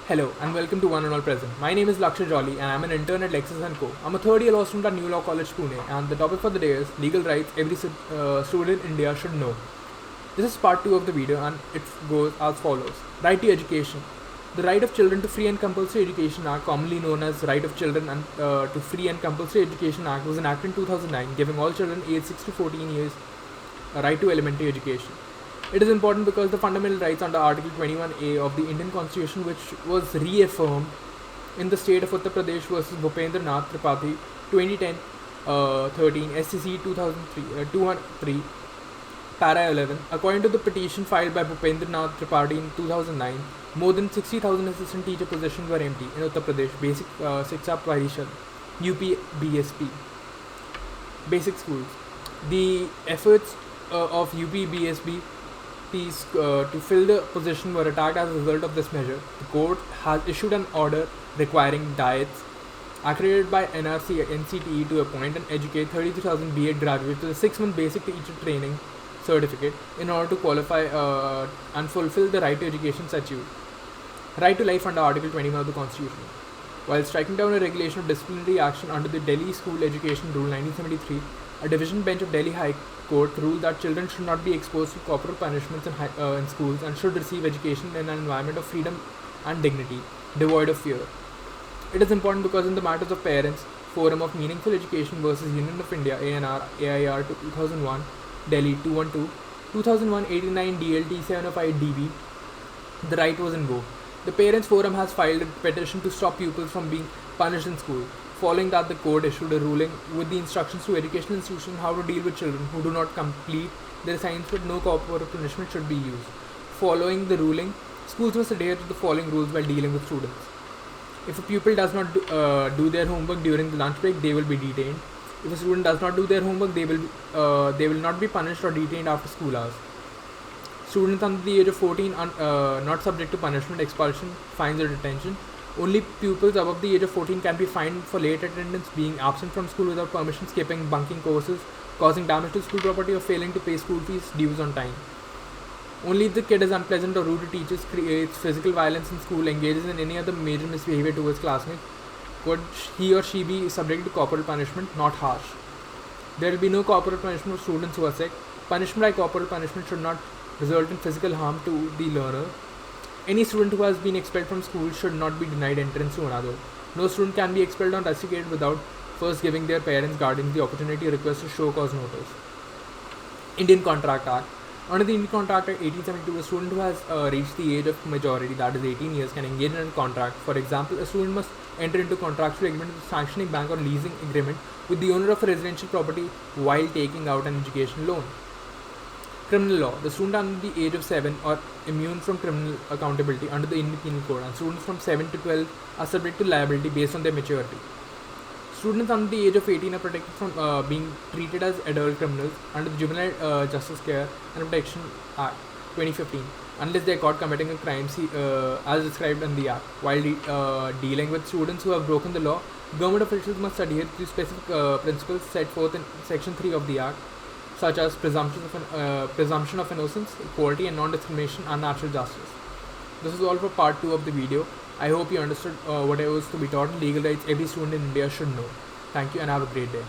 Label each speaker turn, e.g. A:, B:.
A: Hello and welcome to One and All Present. My name is Lakshya Jolly and I'm an intern at Lexis & Co. I'm a third year law student at New Law College, Pune, and the topic for the day is legal rights every student in India should know. This is part 2 of the video and it goes as follows. Right to education. The Right of Children to Free and Compulsory Education Act, commonly known as Right of Children to Free and Compulsory Education Act, was enacted in 2009, giving all children aged 6 to 14 years a right to elementary education. It is important because the fundamental rights under Article 21A of the Indian Constitution, which was reaffirmed in the state of Uttar Pradesh versus Bhupendra Nath Tripathi 2010-13 SCC 203 Para 11. According to the petition filed by Bhupendra Nath Tripathi in 2009, more than 60,000 assistant teacher positions were empty in Uttar Pradesh Basic Shiksha Parishad UP BSP basic schools. The efforts of UP BSP to fill the position were attacked as a result of this measure. The court has issued an order requiring diets accredited by NRC NCTE to appoint and educate 33,000 B.Ed graduates to the 6-month basic teacher training certificate in order to qualify and fulfill the right to education statute. Right to life under Article 21 of the Constitution. While striking down a regulation of disciplinary action under the Delhi School Education Rule 1973, a division bench of Delhi High Court ruled that children should not be exposed to corporal punishments in schools and should receive education in an environment of freedom and dignity, devoid of fear. It is important because in the matters of parents, Forum of Meaningful Education versus Union of India ANR AIR 2001, Delhi 212, 2001 89 DLT 705 DB, the right was invoked. The Parents Forum has filed a petition to stop pupils from being punished in school. Following that, the court issued a ruling with the instructions to educational institutions how to deal with children who do not complete their assignments, but no corporal punishment should be used. Following the ruling, schools must adhere to the following rules while dealing with students. If a pupil does not do their homework during the lunch break, they will be detained. If a student does not do their homework, they will not be punished or detained after school hours. Students under the age of 14 are not subject to punishment, expulsion, fines or detention. Only pupils above the age of 14 can be fined for late attendance, being absent from school without permission, skipping, bunking courses, causing damage to school property or failing to pay school fees dues on time. Only if the kid is unpleasant or rude to teachers, creates physical violence in school, engages in any other major misbehavior towards classmates, could he or she be subject to corporal punishment, not harsh. There will be no corporal punishment for students who are sick. Punishment by corporal punishment should not result in physical harm to the learner. Any student who has been expelled from school should not be denied entrance to another. No student can be expelled or rusticated without first giving their parents, guardians the opportunity to request a show cause notice. Indian Contract Act. Under the Indian Contract Act 1872, a student who has reached the age of majority, that is 18 years, can engage in a contract. For example, a student must enter into contractual agreement with a sanctioning bank or leasing agreement with the owner of a residential property while taking out an education loan. Criminal law. The student under the age of 7 are immune from criminal accountability under the Indian Penal Code, and students from 7 to 12 are subject to liability based on their maturity. Students under the age of 18 are protected from being treated as adult criminals under the Juvenile Justice Care and Protection Act 2015, unless they are caught committing a crime as described in the Act. While dealing with students who have broken the law, government officials must adhere to specific principles set forth in Section 3 of the Act, such as presumption of innocence, equality and non-discrimination and natural justice. This is all for part 2 of the video. I hope you understood whatever was to be taught in legal rights every student in India should know. Thank you and have a great day.